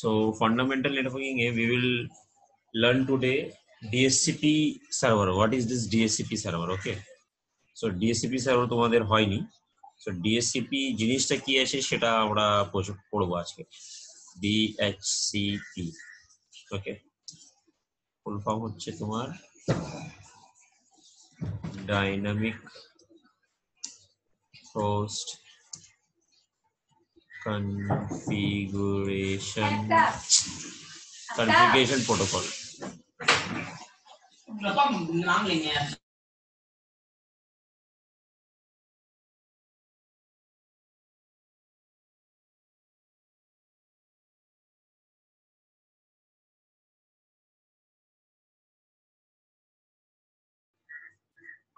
So fundamental networking, we will learn today DSCP server. What is this DSCP server? Okay. So DSCP server তোমাদের হয়নি। So DSCP জিনিসটা কি আছে সেটা আমরা পড়বো আজকে। DHCP, ওকে, ফুল ফর্ম হচ্ছে তোমার dynamic host configuration protocol.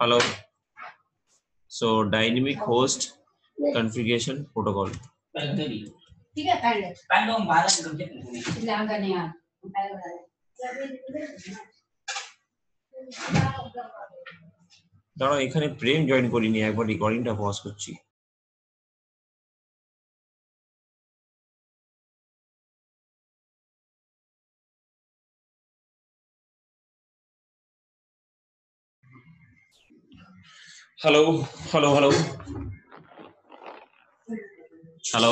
Hello. So dynamic host configuration protocol. দাঁড়াও, এখানে প্রেম জয়েন করিনি, একবার রেকর্ডিংটা পজ করছি। Hello hello hello hello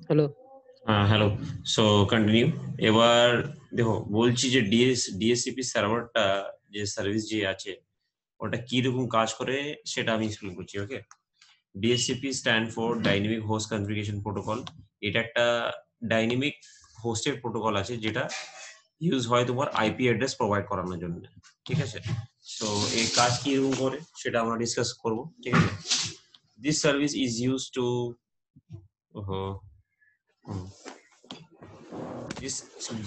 hello. হ্যাঁ হ্যালো। So continue. এবার দেখো বলছি যে ডিএসসিপি সার্ভারটা যে সার্ভিস যে আছে ওটা কি রকম কাজ করে সেটা আমি এক্সপ্লেন করছি। Okay, DSCP stand for dynamic host configuration protocol. এটা একটা ডাইনামিক হোস্টের প্রোটোকল আছে যেটা ইউজ হয় তোমার আইপি অ্যাড্রেস প্রোভাইড করানোর জন্য। ঠিক আছে, সো এই কাজ কি রকম করে সেটা আমরা ডিসকাস করব। ঠিক আছে, this service is use to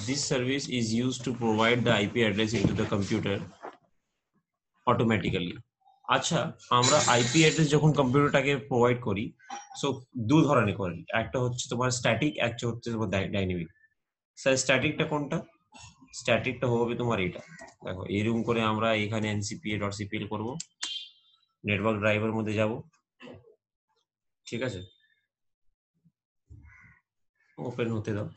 this service is used to provide the IP address into the computer automatically. আচ্ছা, আমরা আইপি অ্যাড্রেস যখন কম্পিউটারটাকে প্রোভাইড করি, সো দু ধরনের করি, একটা হচ্ছে তোমার স্ট্যাটিক, একটা হচ্ছে তোমার ডাইনামিক। স্যার স্ট্যাটিকটা কোনটা? স্ট্যাটিকটা হবে তোমার এটা, দেখো এরকম করে আমরা এখানে ncpa.cpl করব, নেটওয়ার্ক ড্রাইভার মধ্যে যাব। ঠিক আছে, ওপেন হতে দাও।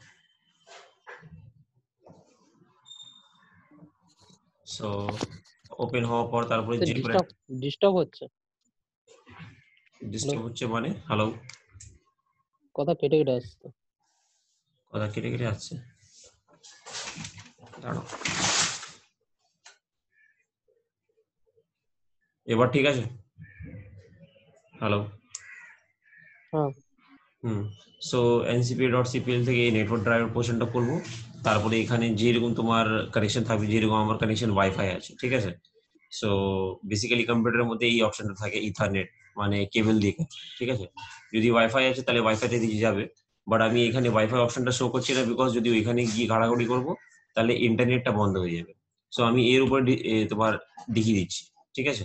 সো ওপেন হওয়ার পর তারপরে যে ডিস্টার্ব হচ্ছে মানে হ্যালো, কথা কেটে কেটে আসছে। কথা কেটে কেটে আসছে, দাঁড়াও। এবার ঠিক আছে? হ্যালো। সো ncpa.cpl থেকে এই নেটওয়ার্ক ড্রাইভার পোর্শনটা করবো। তারপরে এখানে যেরকম তোমার কানেকশন থাকবে, যেরকম আমার কানেকশন ওয়াইফাই আছে, ঠিক আছে। সো বেসিক্যালি কম্পিউটারের মধ্যে এই অপশনটা থাকে, ইথারনেট মানে কেবল দিয়ে। ঠিক আছে, যদি ওয়াইফাই আছে তাহলে ওয়াইফাইতে দিয়ে যাবে, বাট আমি এখানে ওয়াইফাই অপশনটা শো করছি না, বিকজ যদি ওইখানে গিয়ে ঘাড়াঘড়ি করবো তাহলে ইন্টারনেটটা বন্ধ হয়ে যাবে। সো আমি এর উপর তোমার দেখিয়ে দিচ্ছি। ঠিক আছে,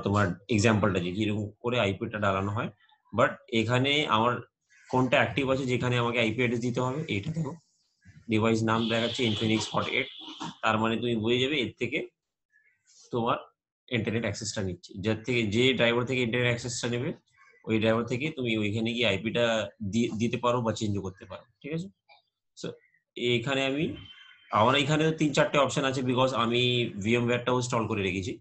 তোমার এক্সাম্পলটা যে কিরকম করে আইপিটা ডালানো হয়। বাট এখানে আমার কোনটা অ্যাক্টিভ আছে যেখানে আমাকে আইপি অ্যাড্রেস দিতে হবে, এইটা দেখো ডিভাইস নাম দেখাচ্ছে ইনফিনিক্স হট 8, তার মানে তুমি বুঝে যাবে এর থেকে তোমার ইন্টারনেট অ্যাক্সেসটা নিচ্ছে। যার থেকে যে ড্রাইভার থেকে ইন্টারনেট অ্যাক্সেসটা নেবে ওই ড্রাইভার থেকে তুমি ওইখানে গিয়ে আইপিটা দিতে পারো বা চেঞ্জ করতে পারো। ঠিক আছে, সো এখানে আমার এখানে 3-4টে অপশন আছে, বিকজ আমি ভিএমওয়্যারটাও ইনস্টল করে রেখেছি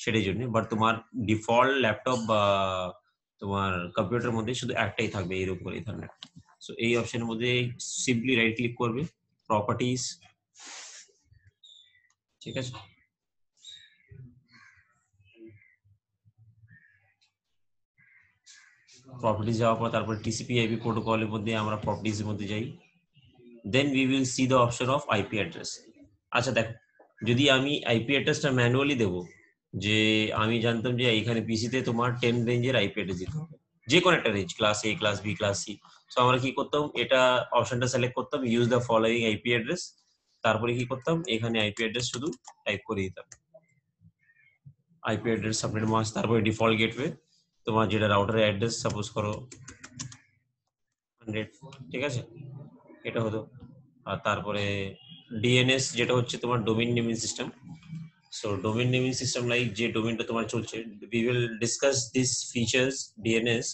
সেটার জন্য। বাট তোমার ডিফল্ট ল্যাপটপ বা তোমার কম্পিউটারের মধ্যে শুধু একটাই থাকবে এরকম করে ইথারনেট। সো এই অপশনের মধ্যে সিম্পলি রাইট ক্লিক করবে, প্রপার্টিজ। ঠিক আছে, প্রপার্টিজ যাওয়ার পর তারপর টিসিপি/আইপি প্রোটোকলের মধ্যে আমরা প্রপার্টিজের মধ্যে যাই, then we will see the option of IP address. আচ্ছা দেখো, যদি আমি আইপি অ্যাড্রেসটা ম্যানুয়ালি দেবো, যে আমি জানতাম যে এখানে পিসিতে তোমার 10 রেঞ্জের আইপি অ্যাড্রেস দিতে হবে, যে কোনো একটা range, class A, class B, class C. So আমরা কি করতাম, এটা অপশনটা সিলেক্ট করতাম, use the following IP address, তারপরে কি করতাম এখানে আইপি অ্যাড্রেস শুধু টাইপ করে দিতাম, আইপি অ্যাড্রেস সাবনেট মাস্ক, তারপরে ডিফল্ট গেটওয়ে তোমার যেটা রাউটারের অ্যাড্রেস, সাপোজ করো 100। ঠিক আছে, এটা হতো। আর তারপরে ডিএনএস যেটা হচ্ছে তোমার domain naming system, so domain naming system like যে ডোমেইনটা তোমার চলছে, we will discuss this features DNS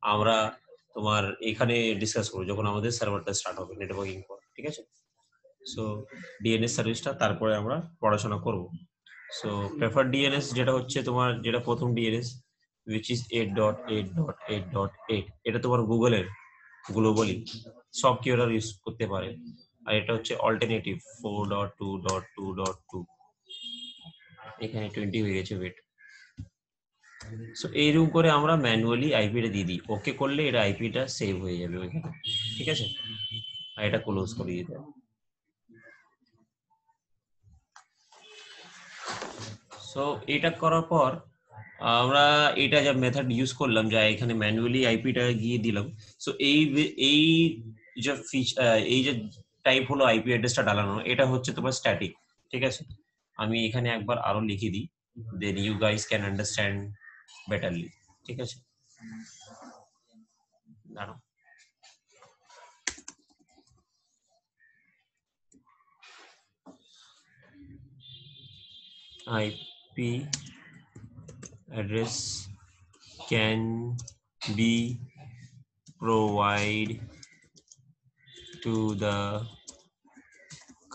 আমরা তোমার এখানে ডিসকাস করবো যখন আমাদের সার্ভারটা স্টার্ট হবে নেটওয়ার্কিং পর, ঠিক আছে। সো ডিএনএস সার্ভিসটা তারপরে আমরা পড়াশোনা করব। সো প্রেফার ডিএনএস যেটা হচ্ছে তোমার, যেটা প্রথম ডিএনএস উইচ ইজ 8.8.8.8, এটা তোমার গুগলের গ্লোবালি সব কেউরা ইউজ করতে পারে। আর এটা হচ্ছে অল্টারনেটিভ 4.2.2.2, এখানে 20 হয়ে গেছে ওয়েট। সো এইরকম করে আমরা ম্যানুয়ালি আইপিটা দিয়ে দিই, ওকে করলে এটা আইপিটা সেভ হয়ে যাবে ওইখানে, ঠিক আছে। আর এটা ক্লোজ করে দিতে হবে। সো এটা করার পর আমরা এটা যা মেথড ইউজ করলাম, যা এখানে ম্যানুয়ালি আইপিটা গিয়ে দিলাম। সো এই যে এই যে টাইপ হলো আইপি অ্যাড্রেসটা ডালানো, এটা হচ্ছে তোমার স্ট্যাটিক, ঠিক আছে। আমি এখানে একবার আরো লিখে দিই, then you guys can understand betterly, ঠিক আছে। দাঁড়াও, IP address can be provided to the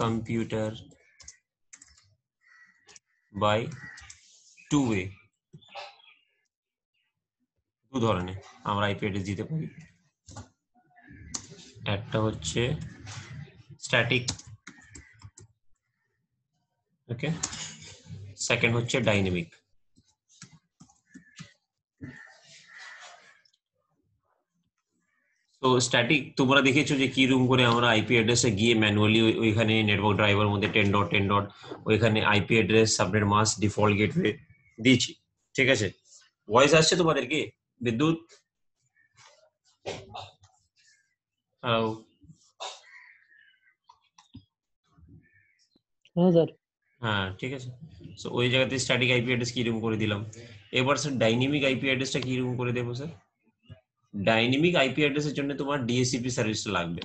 computer by two way, দু ধরনের আমরা আইপি অ্যাড্রেস দিতে পারি। একটা হচ্ছে স্ট্যাটিক, ওকে, সেকেন্ড হচ্ছে ডাইনামিক। তো স্ট্যাটিক তোমরা দেখেছো যে কি রুম করে আমরা আইপি অ্যাড্রেসে গিয়ে ম্যানুয়ালি ওইখানে নেটওয়ার্ক ড্রাইভার মধ্যে 10.10 ওইখানে IP address subnet mask default gateway দিয়েছি, ঠিক আছে। ভয়েস আসছে তোমাদের কি? বিদ্যুৎ, হ্যালো? হ্যাঁ স্যার। হ্যাঁ, ঠিক আছে। সো ওই জায়গাতে স্ট্যাটিক আইপি অ্যাড্রেস কি রুম করে দিলাম। এবার স্যার ডাইনামিক আইপি অ্যাড্রেসটা কি রুম করে দেবো স্যার? ডাইনামিক আইপি অ্যাড্রেসের জন্য তোমার ডিএসসিপি সার্ভিসটা লাগবে।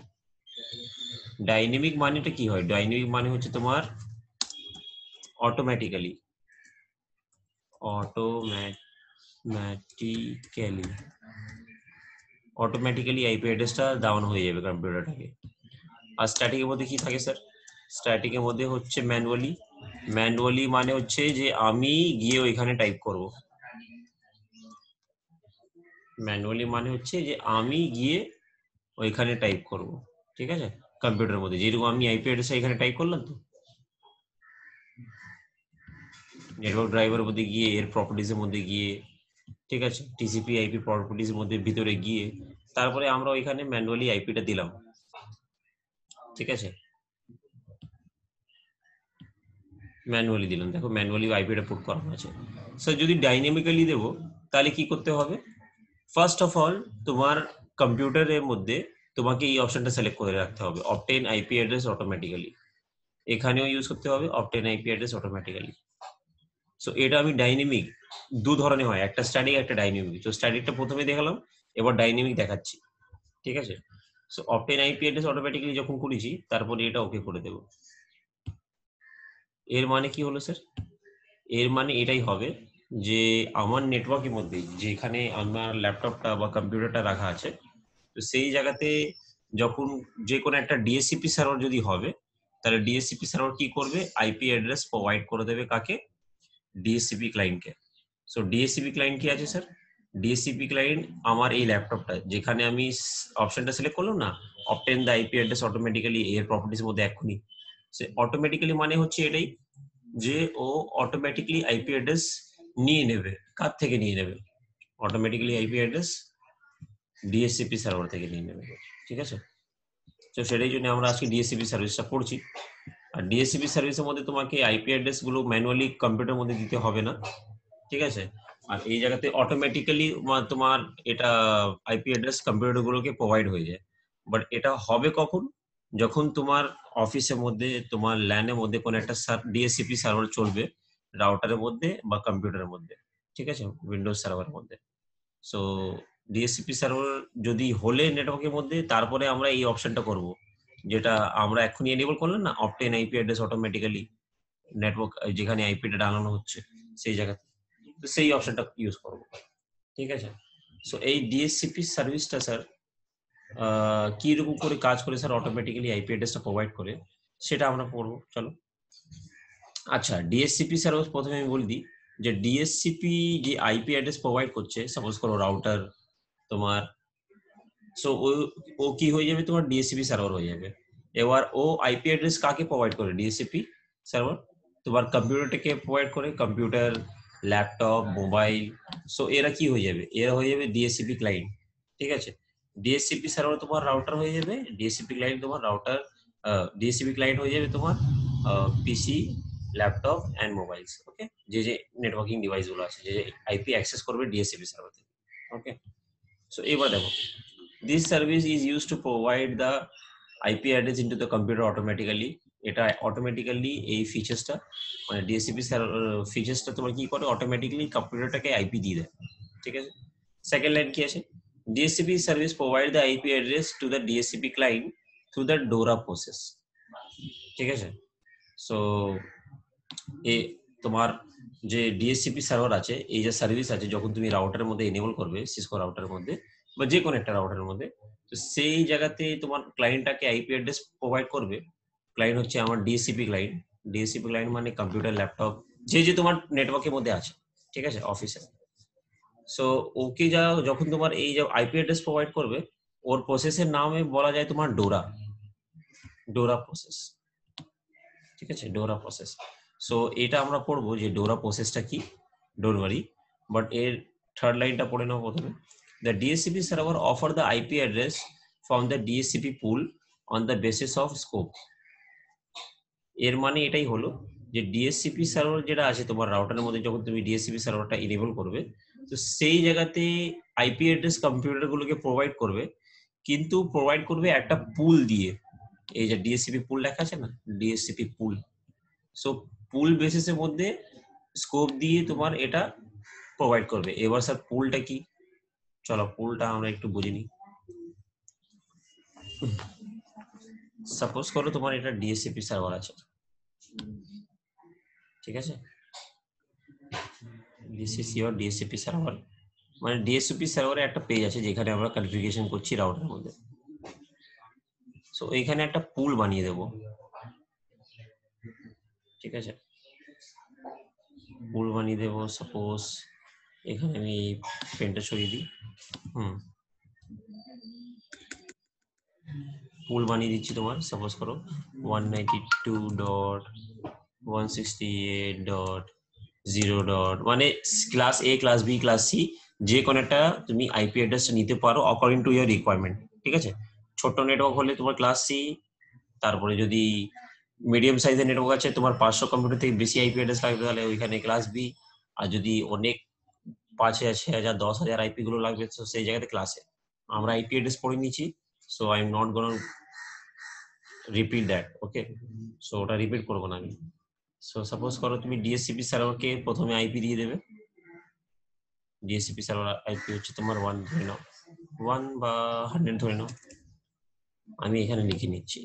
ডাইনামিক মানেটা কি হয়? ডাইনামিক মানে হচ্ছে তোমার অটোমেটিক্যালি অটোমেটিক্যালি আইপি অ্যাড্রেসটা ডাউন হয়ে যাবে কম্পিউটারটাকে। আর স্ট্যাটিকের মধ্যে কি থাকে স্যার? স্ট্যাটিকের মধ্যে হচ্ছে ম্যানুয়ালি মানে হচ্ছে যে আমি গিয়ে ওইখানে টাইপ করব। ম্যানুয়ালি মানে হচ্ছে যে আমি গিয়ে ওইখানে টাইপ করব, ঠিক আছে। কম্পিউটারের মধ্যে যেরকম আমি আইপি অ্যাড্রেস এখানে টাইপ করলাম, তো নেটওয়ার্ক ড্রাইভারের মধ্যে গিয়ে এর প্রপার্টিজ এর মধ্যে গিয়ে, ঠিক আছে, টিসিপি আইপি প্রপার্টিজ এর মধ্যে ভিতরে গিয়ে তারপরে আমরা ওইখানে ম্যানুয়ালি আইপিটা দিলাম, ঠিক আছে। ম্যানুয়ালি দিলাম, দেখো ম্যানুয়ালি আইপিটা পুট করানো আছে। স্যার যদি ডাইনামিক্যালি দেবো তাহলে কি করতে হবে? ফার্স্ট অফ অল তোমার কম্পিউটারের মধ্যে তোমাকে এই অপশনটা সিলেক্ট করে রাখতে হবে, অবটেন আইপি অ্যাড্রেস অটোমেটিক্যালি। এখানেও ইউজ করতে হবে obtain IP address automatically. So এটা আমি ডাইনামিক দু ধরনের হয়, একটা স্ট্যাটিক একটা ডাইনামিক। তো স্ট্যাটিকটা প্রথমে দেখালাম, এবার ডাইনামিক দেখাচ্ছি, ঠিক আছে। So obtain IP address automatically যখন করেছি তারপরে এটা ওকে করে দেবো। এর মানে কি হলো স্যার? এর মানে এটাই হবে যে আমার নেটওয়ার্কের মধ্যে যেখানে আমার ল্যাপটপটা বা কম্পিউটারটা রাখা আছে, তো সেই জায়গাতে যখন যে কোনো একটা ডিএসসিপি সার্ভার যদি হবে, তাহলে ডিএসসিপি সার্ভার কি করবে? আইপি অ্যাড্রেস প্রোভাইড করে দেবে কাকে? ডিএসসিপি ক্লায়েন্টকে। সো ডিএসসিপি ক্লায়েন্ট কি আছে স্যার? ডিএসসিপি ক্লায়েন্ট আমার এই ল্যাপটপটা যেখানে আমি অপশনটা সিলেক্ট করলাম না, obtain the IP address automatically, এর প্রপার্টিজ মধ্যে এখনই সে অটোমেটিক্যালি মানে হচ্ছে এটাই যে ও অটোমেটিক্যালি আইপি অ্যাড্রেস নিয়ে নেবে। কার থেকে নিয়ে নেবে? Automatically IP address DSCP server থেকে নিয়ে নেবে, ঠিক আছে। তো সেটাই জন্য আমরা আজকে ডিএসসিপি সার্ভিসটা পড়ছি। আর ডিএসসিপি সার্ভিসের মধ্যে তোমাকে আইপি অ্যাড্রেস গুলো ম্যানুয়ালি কম্পিউটারের মধ্যে দিতে হবে না, ঠিক আছে। আর এই জায়গাতে অটোমেটিক্যালি তোমার এটা আইপি অ্যাড্রেস কম্পিউটার গুলোকে প্রোভাইড হয়ে যায়। বাট এটা হবে কখন? যখন তোমার অফিসের মধ্যে তোমার ল্যানের মধ্যে কোনো একটা ডিএসসিপি সার্ভার চলবে রাউটারের মধ্যে বা কম্পিউটারের মধ্যে, ঠিক আছে, উইন্ডোজ সার্ভারের মধ্যে। সো ডিএসসিপি সার্ভার যদি হলে নেটওয়ার্কের মধ্যে, তারপরে আমরা এই অপশনটা করব, যেটা আমরা এখনই এনেবল করলাম না, obtain IP address automatically. Network যেখানে আইপিটা ডালানো হচ্ছে সেই জায়গাতে, তো সেই অপশনটা ইউজ করবো, ঠিক আছে। সো এই ডিএসসিপি সার্ভিসটা স্যার কি রকম করে কাজ করে স্যার, অটোমেটিক্যালি আইপি অ্যাড্রেসটা প্রোভাইড করে, সেটা আমরা পড়বো, চলো। আচ্ছা, ডিএসসিপি সার্ভিস প্রথমে আমি বলে দিই যে ডিএসসিপি যে আইপি অ্যাড্রেস প্রোভাইড করছে, সাপোজ করো রাউটার তোমার, সো ও কি হয়ে যাবে, তোমার ডিএসসিপি সার্ভার হয়ে যাবে। এবার ও আইপি অ্যাড্রেস কাকে প্রোভাইড করে, ডিএসসিপি সার্ভার তোমার কম্পিউটারটাকে প্রোভাইড করে, কম্পিউটার, ল্যাপটপ, মোবাইল। সো এরা কি হয়ে যাবে, এরা হয়ে যাবে ডিএসসিপি ক্লায়েন্ট, ঠিক আছে। ডিএসসিপি সার্ভার তোমার রাউটার হয়ে যাবে, ডিএসসিপি ক্লায়েন্ট তোমার রাউটার, ডিএসসিপি ক্লায়েন্ট হয়ে যাবে তোমার পিসি, ল্যাপটপ অ্যান্ড মোবাইলস, ওকে। যে যে নেটওয়ার্কিং ডিভাইস গুলো আছে, যে আইপি অ্যাক্সেস করবে ডিএসসিপি সার্ভার থেকে, ওকে। সো এবার দেখো, this service is used to provide the IP address into the computer automatically. এটা অটোমেটিক্যালি এই ফিচার্সটা মানে ডিএসসিপি ফিচার্সটা তোমার কি করে, অটোমেটিক্যালি কম্পিউটারটাকে আইপি দিয়ে দেয়, ঠিক আছে। সেকেন্ড লাইন কি আছে, DSCP service provide the IP address to the DSCP client through the ডোরা প্রসেস, ঠিক আছে। সো এ তোমার যে ডিএসসিপি সার্ভার আছে, এই যে সার্ভিস আছে, যখন তুমি রাউটারের মধ্যে এনেবল করবে, সিসকো রাউটারের মধ্যে বা যে কোনো একটা রাউটারের মধ্যে, তো সেই জায়গাতে তোমার ক্লায়েন্টটাকে আইপি অ্যাড্রেস প্রোভাইড করবে। ক্লায়েন্ট হচ্ছে আমার ডিএসসিপি ক্লায়েন্ট, ডিএসসিপি ক্লায়েন্ট মানে কম্পিউটার, ল্যাপটপ, যে যে তোমার নেটওয়ার্কের মধ্যে আছে, ঠিক আছে, অফিসে। সো ওকে যখন তোমার এই যে আইপি অ্যাড্রেস প্রোভাইড করবে, ওর প্রসেসের নামে বলা যায় তোমার ডোরা, ডোরা প্রসেস, ঠিক আছে, ডোরা প্রসেস। সো এটা আমরা পড়বো যে ডোরা প্রসেসটা কি, ডোন্ট ওয়ারি। বাট এর থার্ড লাইনটা পড়ে নাও প্রথমে, the DSCP server offer the IP address from the DSCP pool on the basis of scope. এর মানে এটাই হলো যে ডিএসসিপি সার্ভার যেটা আছে তোমার রাউটারের মধ্যে, যখন তুমি ডিএসসিপি সার্ভারটা ইনেবল করবে, তো সেই জায়গাতে আইপি অ্যাড্রেস কম্পিউটারগুলোকে প্রোভাইড করবে, কিন্তু প্রোভাইড করবে একটা পুল দিয়ে। এই যে ডিএসসিপি পুল লেখা আছে না, ডিএসসিপি পুল, সো পুল বেসিসের মধ্যে স্কোপ দিয়ে তোমার এটা প্রোভাইড করবে। এবার স্যার পুলটা কি, চলো পুলটা আমরা একটু বুঝে নিই। সাপোজ করো তোমার এটা ডিএসসিপি সার্ভার আছে, ঠিক আছে, this is your DSCP server, মানে ডিএসসিপি সার্ভারে একটা পেজ আছে যেখানে আমরা কনফিগারেশন করছি রাউটারের মধ্যে। সো এইখানে একটা পুল বানিয়ে দেব, ঠিক আছে, পুল বানিয়ে দেব। সাপোজ এখানে আমি পেনটা সরিয়ে দিই, পুল বানিয়ে দিচ্ছি তোমার, সাপোজ করো 192.168.0. মানে class A, class B, class C, যে কোনো একটা তুমি আইপি অ্যাড্রেসটা নিতে পারো অকর্ডিং টু ইয়ার রিকোয়ারমেন্ট, ঠিক আছে। ছোট নেটওয়ার্ক হলে তোমার ক্লাস সি, তারপরে যদি মিডিয়াম সাইজের নেটওয়ার্ক আছে, তোমার 500 কম্পিউটার থেকে বেশি আইপি অ্যাড্রেস লাগবে, তাহলে ওইখানে ক্লাস বি। আর যদি অনেক 5,000, 6,000, 10,000 আইপি গুলো লাগবে, তো সেই জায়গাতে ক্লাসে। আমরা আইপি অ্যাড্রেস পড়ে নিচ্ছি, so I am not gonna repeat that, okay. So ওটা রিপিট করবো না আমি। সো সাপোজ করো তুমি ডিএসসিপি সার্ভারকে প্রথমে আইপি দিয়ে দেবে, ডিএসসিপি সার্ভার আইপি হচ্ছে তোমার 1 ধরে নাও, 1 বা 100 ধরে নাও। আমি এখানে লিখে নিচ্ছি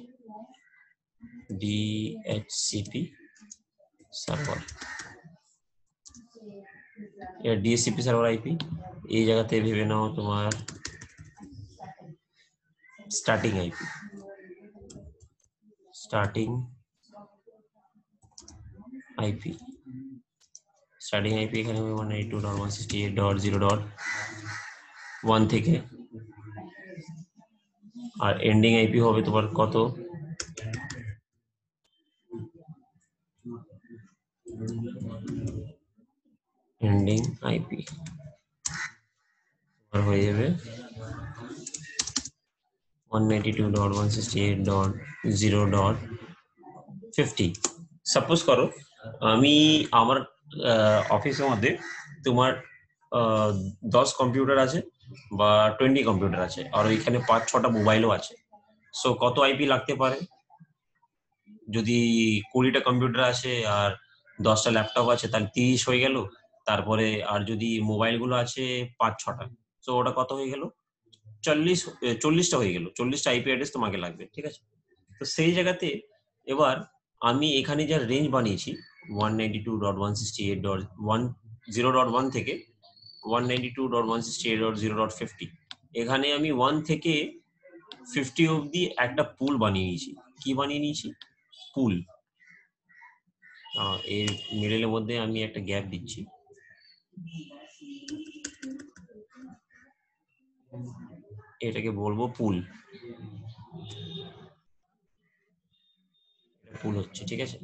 ডিএইচসিপি সার্ভার, এর ডিএসসিপি সার্ভার আইপি। এই জায়গাতে ভেবে নাও তোমার starting IP, starting IP, starting IP এখানে 192.168.0.1 থেকে, আর এন্ডিং আইপি হবে তোমার কত, এন্ডিং আইপি হয়ে যাবে 192.168.0.50। সাপোজ করো আমি আমার অফিসের মধ্যে তোমার 10 কম্পিউটার আছে বা 20 কম্পিউটার আছে, আর ওইখানে 5-6টা মোবাইলও আছে। সো কত আইপি লাগতে পারে, যদি 20টা কম্পিউটার আছে আর 10টা ল্যাপটপ আছে, তাহলে 30 হয়ে গেল। তারপরে আর যদি মোবাইল গুলো আছে 5-6টা, তো ওটা কত হয়ে গেল, 40টা হয়ে গেল। 40টা আইপি অ্যাড্রেস তোমাকে লাগবে, ঠিক আছে। তো সেই জায়গাতে এবার আমি এখানে যা রেঞ্জ বানিয়েছি 192.168.10.1 থেকে 192.168.0.50, এখানে আমি 1 থেকে 50 অবধি একটা পুল বানিয়ে নিয়েছি। কি বানিয়ে নিয়েছি? পুল। এর মিডলের মধ্যে আমি একটা গ্যাপ দিচ্ছি। এটাকে বলবো পুল। পুল হচ্ছে, ঠিক আছে?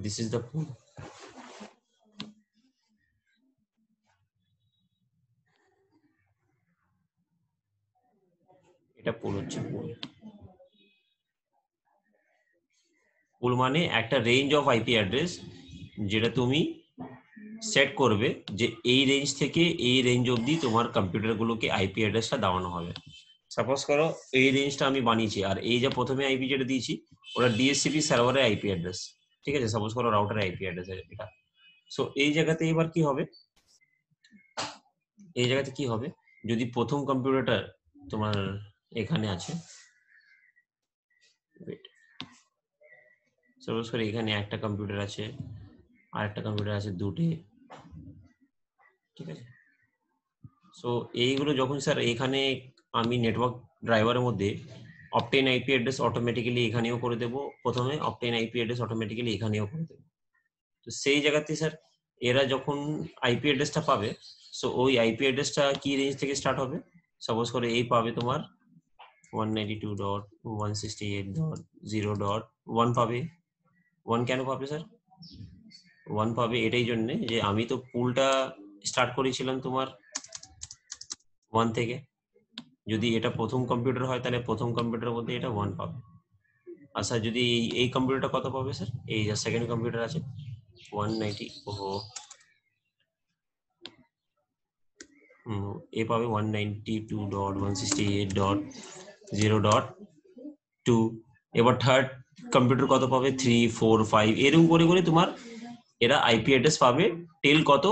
This is the pool. এটা পুল হচ্ছে, পুল। পুল মানে একটা রেঞ্জ অফ আইপি অ্যাড্রেস যেটা তুমি সেট করবে যে এই রেঞ্জ থেকে এই রেঞ্জ অবধি তোমার কম্পিউটারগুলোকে আইপি অ্যাড্রেসটা দেওয়ানো হবে। সাপোজ করো এই রেঞ্জটা আমি বানিয়েছি, আর এই যে প্রথমে আইপি যেটা দিয়েছি ওটা ডিএসসিপি সার্ভারের আইপি অ্যাড্রেস, ঠিক আছে? সাপোজ করো রাউটারের আইপি অ্যাড্রেস এটা। সো এই জায়গাতে এবার কি হবে, এই জায়গাতে কি হবে, যদি প্রথম কম্পিউটারটা তোমার এখানে আছে, সাপোজ করে এখানে একটা কম্পিউটার আছে, আর একটা কম্পিউটার আছে দুটি, ঠিক আছে? সো এইগুলো যখন স্যার এখানে আমি নেটওয়ার্ক ড্রাইভারের মধ্যে অবটেইন আইপি অ্যাড্রেস অটোমেটিক্যালি এখানেও করে দেবো, প্রথমে অবটেইন আইপি অ্যাড্রেস অটোমেটিক্যালি এখানেও করে দেবো। তো সেই জায়গাতে স্যার এরা যখন আইপি অ্যাড্রেসটা পাবে, সো ওই আইপি অ্যাড্রেসটা কি রেঞ্জ থেকে স্টার্ট হবে, সাপোজ করে এই পাবে তোমার 192.168.0.1 পাবে। 1 কেন পাবে স্যার? 1 পাবে এটাই জন্য যে আমি তো পুলটা স্টার্ট করেছিলাম তোমার 1 থেকে। যদি এটা প্রথম কম্পিউটার হয় তাহলে প্রথম কম্পিউটারের মধ্যে এটা 1 পাবে। আচ্ছা, যদি এই কম্পিউটারটা কত পাবে স্যার? এই যে সেকেন্ড কম্পিউটার আছে 190, এ পাবে 192.168.0.2। এবার থার্ড কম্পিউটার কত পাবে? 3, 4, 5 এরকম করে করে তোমার এরা আইপি অ্যাড্রেস পাবে টেল কত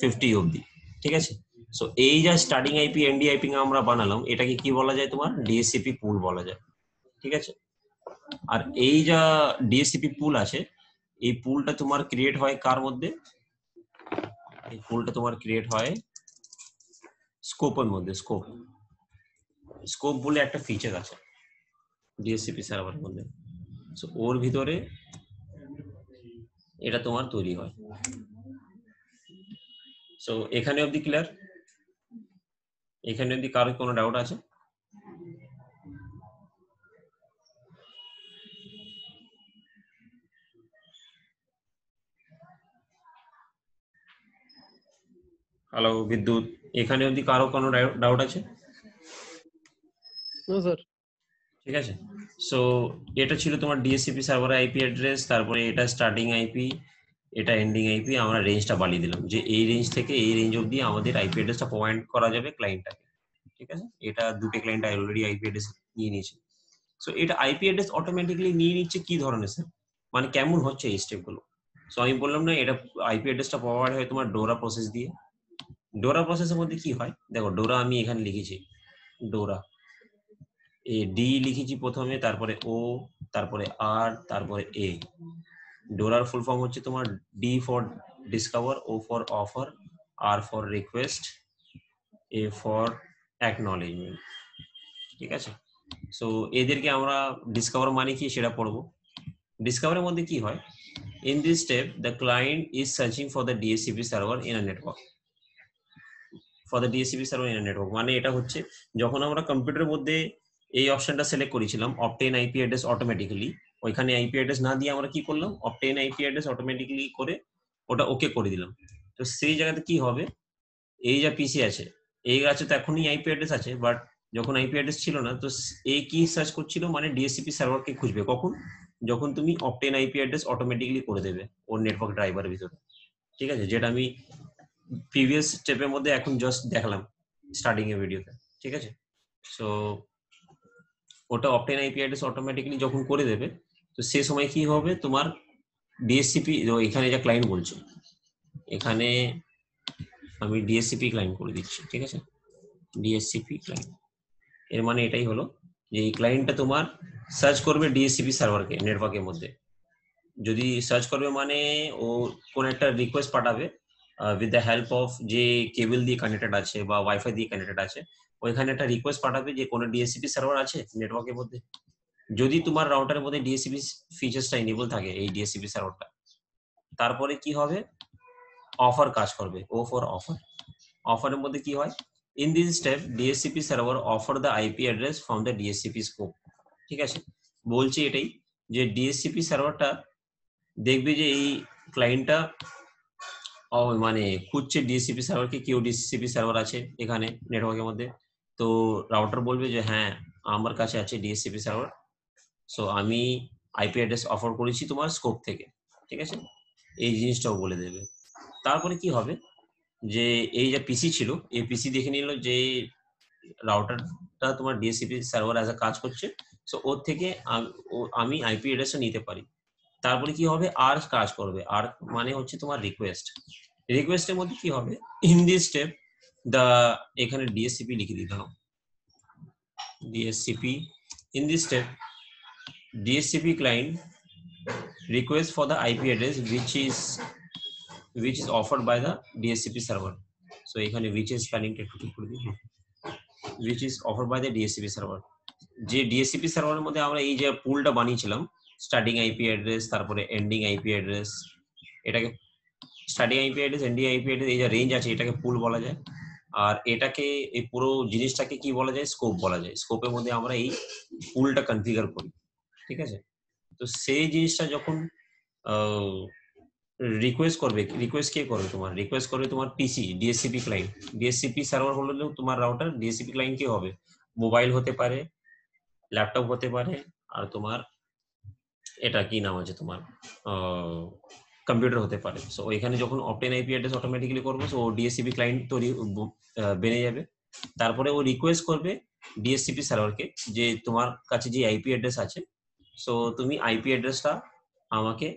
50 অবধি, ঠিক আছে? সো এই যা স্টার্টিং আইপি এন্ডি আইপি আমরা বানালাম এটাকে কি বলা যায়? তোমার ডিএসসিপি পুল বলা যায়, ঠিক আছে? আর এই যা ডিএসসিপি পুল আছে, এই পুলটা তোমার ক্রিয়েট হয় কার মধ্যে? এই পুলটা তোমার ক্রিয়েট হয় স্কোপের মধ্যে। স্কোপ, স্কোপ বলে একটা ফিচার আছে ডিএসসিপি সার্ভারের মধ্যে। সো ওর ভিতরে এটা তোমার তৈরি হয়। সো এখানে অবধি ক্লিয়ার? এখানে অবধি কারো কোনো ডাউট আছে? হ্যালো বিদ্যুৎ, এখানে অবধি কারো কোনো ডাউট আছে? না স্যার। ঠিক আছে। সো এটা ছিল তোমার ডিএসসিপি সার্ভারের আইপি অ্যাড্রেস, তারপরে এটা স্টার্টিং আইপি, এটা এন্ডিং আইপি। আমরা রেঞ্জটা বানিয়ে দিলাম যে এই রেঞ্জ থেকে এই রেঞ্জ অবধি আমাদের আইপি অ্যাড্রেসটা প্রোভাইড করা যাবে ক্লায়েন্টটাকে, ঠিক আছে? এটা দুটো ক্লায়েন্ট অলরেডি আইপি অ্যাড্রেস নিয়ে নিয়েছে। সো এটা আইপি অ্যাড্রেস অটোমেটিক্যালি নিয়ে নিচ্ছে কি ধরনের স্যার, মানে কেমন হচ্ছে এই স্টেপগুলো? সো আমি বললাম না, এটা আইপি অ্যাড্রেসটা প্রোভাইড হয় তোমার ডোরা প্রসেস দিয়ে। ডোরা প্রসেসের মধ্যে কি হয় দেখো, ডোরা আমি এখানে লিখেছি, ডোরা ডি লিখেছি প্রথমে, তারপরে ও, তারপরে আর, তারপরে এ। ডোরার ফুল ফর্ম হচ্ছে তোমার D for discover, O for offer, R for request, A for acknowledgement, ঠিক আছে? সো এদেরকে আমরা ডিসকভার মানে কি সেটা পড়বো। ডিসকভারের মধ্যে কি হয়, in this step the client is searching for the DSCP server in a network, for the DSCP server in a network মানে এটা হচ্ছে যখন আমরা কম্পিউটারের মধ্যে এই অপশনটা সিলেক্ট করেছিলাম অবটেইন আইপি অ্যাড্রেস অটোমেটিক্যালি, ওইখানে আইপি অ্যাড্রেস না দিয়ে আমরা কি করলাম, অবটেইন আইপি অ্যাড্রেস অটোমেটিক্যালি করে ওটা ওকে করে দিলাম। তো সেই জায়গাতে কি হবে, এই যা পিসি আছে, এই আছে তো এখনই আইপি অ্যাড্রেস আছে, বাট যখন আইপি অ্যাড্রেস ছিল না, তো এই কি সার্চ করছিল, মানে ডিএসসিপি সার্ভারকে খুঁজবে কখন, যখন তুমি অবটেইন আইপি অ্যাড্রেস অটোমেটিক্যালি করে দেবে ওর নেটওয়ার্ক ড্রাইভারের ভিতরে, ঠিক আছে? যেটা আমি প্রিভিয়াস স্টেপের মধ্যে এখন জাস্ট দেখালাম স্টার্টিং এর ভিডিওতে, ঠিক আছে? সো ওটা অবটেইন আইপি অ্যাড্রেস অটোমেটিক্যালি যখন করে দেবে, তো সে সময় কি হবে তোমার ডিএসসিপি, এখানে যা ক্লায়েন্ট বলছে, এখানে আমি ডিএসসিপি ক্লায়েন্ট করে দিচ্ছি, ঠিক আছে? ডিএসসিপি ক্লায়েন্ট এর মানে এটাই হলো যে এই ক্লায়েন্টটা তোমার সার্চ করবে ডিএসসিপি সার্ভারকে নেটওয়ার্কের মধ্যে। যদি সার্চ করবে মানে ও কোন একটা রিকোয়েস্ট পাঠাবে উইথ দ্য হেল্প অফ যে কেবল দিয়ে কানেক্টেড আছে বা ওয়াইফাই দিয়ে কানেক্টেড আছে, ওইখানে একটা রিকোয়েস্ট পাঠাবে যে কোনো ডিএসসিপি সার্ভার আছে নেটওয়ার্কের মধ্যে। যদি তোমার রাউটারের মধ্যে ডিএসসিপি ফিচার্সটা এনেবল থাকে এই ডিএসসিপি সার্ভারটা, তারপরে কি হবে, অফার কাজ করবে, ও ফর অফার। অফারের মধ্যে কি হয়, in this step DSCP server offer the IP address from the DSCP scope. ঠিক আছে, বলছি এটাই যে ডিএসসিপি সার্ভারটা দেখবে যে এই ক্লায়েন্টটা মানে খুঁজছে ডিএসসিপি সার্ভারকে, কেউ ডিএসসিপি সার্ভার আছে এখানে নেটওয়ার্কের মধ্যে, তো রাউটার বলবে যে হ্যাঁ আমার কাছে আছে ডিএসসিপি সার্ভার, সো আমি আইপি অ্যাড্রেস অফার করেছি তোমার স্কোপ থেকে। ঠিক আছে, এই জিনিসটাও বলে দেবে। তারপরে কি হবে, যে এই যে পিসি ছিল, এই পিসি দেখে নিল যে রাউটারটা তোমার ডিএসসিপি সার্ভার অ্যাজ কাজ করছে, সো ওর থেকে আমি আইপি অ্যাড্রেসটা নিতে পারি। তারপরে কি হবে, আর কাজ করবে, আর মানে হচ্ছে তোমার রিকোয়েস্ট। রিকোয়েস্টের মধ্যে কি হবে, ইন দিস স্টেপ দা, এখানে ডিএসসিপি লিখে দিতে হবে, DSCP. In this step DSCP client request for the IP address which is offered by the DSCP server. So এখানে which is spelling টা একটু ঠিক করে দিই, which is offered by the DSCP server। যে ডিএসসিপি সার্ভারের মধ্যে আমরা এই যে পুলটা বানিয়েছিলাম, স্টার্টিং আইপি অ্যাড্রেস তারপরে এন্ডিং আইপি অ্যাড্রেস, এটাকে starting IP address ending IP address, এই যে রেঞ্জ আছে এটাকে পুল বলা যায়। আর এটাকে এই পুরো জিনিসটাকে কি বলা যায়, স্কোপ বলা যায়। স্কোপের মধ্যে আমরা এই পুলটা কনফিগার করি। ঠিক আছে, তো সেই জিনিসটা যখন রিকোয়েস্ট করবে, রিকোয়েস্ট কে করবে, তোমার রিকোয়েস্ট করবে তোমার পিসি ডিএসসিপি ক্লায়েন্ট। ডিএসসিপি সার্ভার হলো তোমার রাউটার, ডিএসসিপি ক্লায়েন্ট কি হবে, মোবাইল হতে পারে, ল্যাপটপ হতে পারে, আর তোমার এটা কি নাম আছে তোমার কম্পিউটার হতে পারে। সো ওইখানে যখন অপটেন আইপি অ্যাড্রেস অটোমেটিক্যালি করবে, সো ডিএসসিপি ক্লায়েন্ট তৈরি বেড়ে যাবে। তারপরে ও রিকোয়েস্ট করবে ডিএসসিপি সার্ভারকে যে তোমার কাছে যে আইপি অ্যাড্রেস আছে, সো তুমি আইপি অ্যাড্রেসটা আমাকে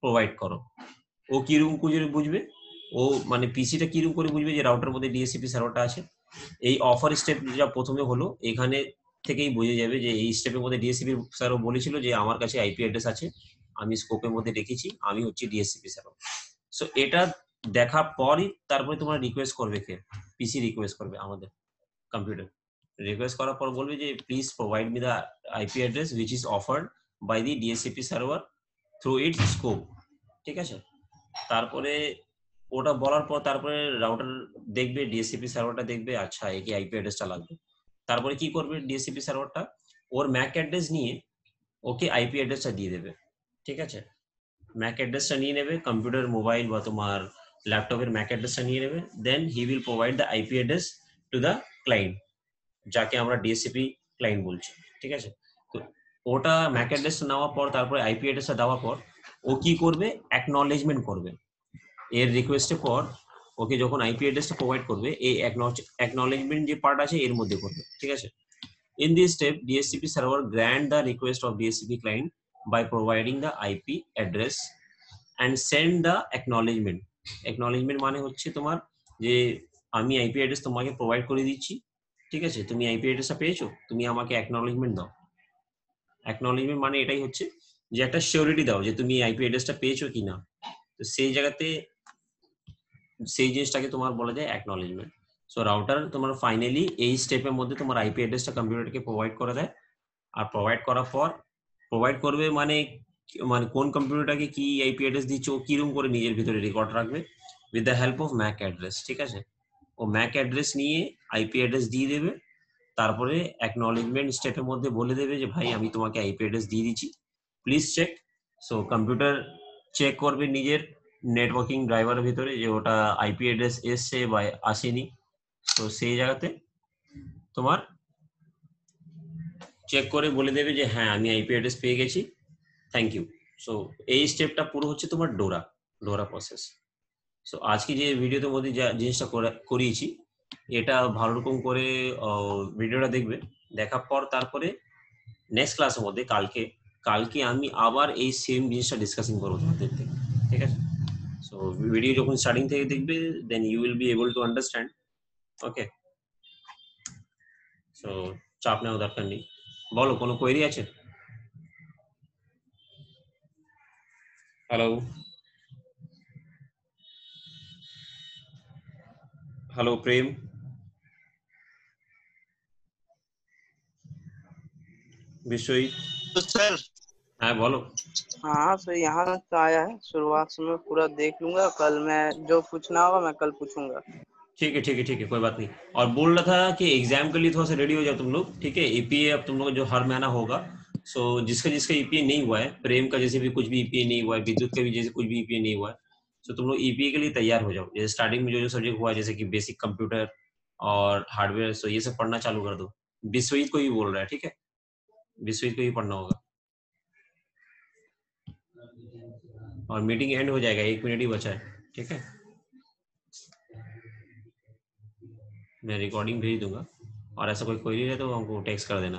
প্রোভাইড করো। ও কিরকম করে বুঝবে, ও মানে পিসিটা কিরকম করে বুঝবে যে রাউটার মধ্যে ডিএসসিপি সার্ভারটা আছে। এই অফার স্টেপ যা প্রথমে হলো, এখানে থেকেই বুঝে যাবে যে এই স্টেপের মধ্যে ডিএসসিপি সার্ভার বলেছিল যে আমার কাছে আইপি অ্যাড্রেস আছে, আমি স্কোপের মধ্যে রেখেছি, আমি হচ্ছে ডিএসসিপি সার্ভার। সো এটা দেখার পরই তারপরে তোমার রিকোয়েস্ট করবে কে, পিসি রিকোয়েস্ট করবে আমাদের কম্পিউটার। রিকোয়েস্ট করার পর বলবে যে please provide me the IP address which is offered by the DHCP server through its scope. ঠিক আছে, তারপরে ওটা বলার পর তারপরে রাউটার দেখবে, ডিএসসিপি সার্ভারটা দেখবে আচ্ছা একে আইপি অ্যাড্রেসটা লাগবে। তারপরে কি করবে ডিএসসিপি সার্ভারটা, ওর ম্যাক অ্যাড্রেস নিয়ে ওকে আইপি অ্যাড্রেসটা দিয়ে দেবে। ঠিক আছে, ম্যাক অ্যাড্রেসটা নিয়ে নেবে, কম্পিউটার মোবাইল বা তোমার ল্যাপটপের ম্যাক অ্যাড্রেসটা নিয়ে নেবে, then he will provide the IP address to the client, যাকে আমরা ডিএসসিপি ক্লায়েন্ট বলছি। ঠিক আছে, তো ওটা ম্যাক অ্যাড্রেসটা নেওয়ার পর তারপরে আইপি অ্যাড্রেসটা দেওয়ার পর ও কি করবে, অ্যাকনলেজমেন্ট করবে এর রিকোয়েস্টের পর। ওকে যখন আইপি অ্যাড্রেসটা প্রোভাইড করবে, এই অ্যাকনলেজমেন্ট যে পার্ট আছে এর মধ্যে করবে। ঠিক আছে, in this step DHCP server grant the request of DHCP client by providing the IP address and send the acknowledgement। acknowledgement মানে হচ্ছে তোমার যে আমি আইপি অ্যাড্রেস তোমাকে প্রোভাইড করে দিচ্ছি, ঠিক আছে, তুমি আইপি অ্যাড্রেসটা পেয়েছো, তুমি আমাকে অ্যাকনলেজমেন্ট দাও। অ্যাকনলেজমেন্ট মানে এটাই হচ্ছে যে একটা সিওরিটি দাও যে তুমি আইপি অ্যাড্রেসটা পেয়েছো কিনা। তো সেই জায়গাতে সেই জিনিসটাকে তোমার বলা যায় অ্যাকনলেজমেন্ট। সো রাউটার তোমার ফাইনালি এই স্টেপের মধ্যে তোমার আইপি অ্যাড্রেসটা কম্পিউটারকে প্রোভাইড করে দেয়। আর প্রোভাইড করার পর প্রোভাইড করবে মানে মানে কোন কম্পিউটারটাকে কি আইপি অ্যাড্রেস দিচ্ছে ও কিরকম করে নিজের ভিতরে রেকর্ড রাখবে with the help of Mac address. ঠিক আছে, ও ম্যাক অ্যাড্রেস নিয়ে আইপি অ্যাড্রেস দিয়ে দেবে। তারপরে অ্যাকনলেজমেন্ট স্টেপের মধ্যে বলে দেবে যে ভাই আমি তোমাকে আইপি অ্যাড্রেস দিয়ে দিচ্ছি, please check. So computer check করবে নিজের নেটওয়ার্কিং ড্রাইভারের ভিতরে যে ওটা আইপি অ্যাড্রেস এসছে বা আসেনি। তো সেই জায়গাতে তোমার চেক করে বলে দেবে যে হ্যাঁ আমি আইপি অ্যাড্রেস পেয়ে গেছি, থ্যাংক ইউ। সো এই স্টেপটা পুরো হচ্ছে তোমার ডোরা প্রসেস। সো আজকে যে ভিডিওতে মধ্যে যা জিনিসটা করিয়েছি, এটা ভালো রকম করে ভিডিওটা দেখবে। দেখার পর তারপরে নেক্সট ক্লাসের মধ্যে কালকে আমি আবার এই সেম জিনিসটা ডিসকাশন করবো তোমাদের থেকে। ঠিক আছে, সো ভিডিও যখন স্টার্টিং থেকে দেখবে then you will be able to understand. Okay, so চাপ নেওয়া দরকার নেই। বলো কোনো কোয়েরি আছে? হ্যালো, হ্যালো প্রেম, বিশ্বজিৎ, तो सर হ্যাঁ বলো। हाँ सर यहाँ तो आया है, शुरुआत से मैं पूरा देख लूंगा, कल मैं जो पूछना होगा मैं कल पूछूंगा। ठीक है ठीक है ठीक है, कोई बात नहीं। और बोल रहा था कि एग्जाम के लिए थोड़ा सा रेडी हो जाओ तुम लोग, ठीक है? ईपीए अब तुम लोग जो हर महीना होगा, सो जिसका जिसका ईपीए नहीं हुआ है, प्रेम का जैसे भी कुछ भी ईपीए नहीं हुआ है, विद्युत का भी जैसे कुछ भी ईपीए नहीं हुआ है, सो तुम लोग ईपीए के लिए तैयार हो जाओ। जैसे स्टार्टिंग में जो जो सब्जेक्ट हुआ है, जैसे कि बेसिक कंप्यूटर और हार्डवेयर, सो ये सब पढ़ना चालू कर दो। विश्वजीत को ही बोल रहा है, ठीक है? विश्वजीत को ही पढ़ना होगा। और मीटिंग एंड हो जाएगा, 1 मिनट ही बचा है, ठीक है? मैं रिकॉर्डिंग भेज दूंगा, और ऐसा कोई क्वेरी है तो हमको टेक्स्ट कर देना।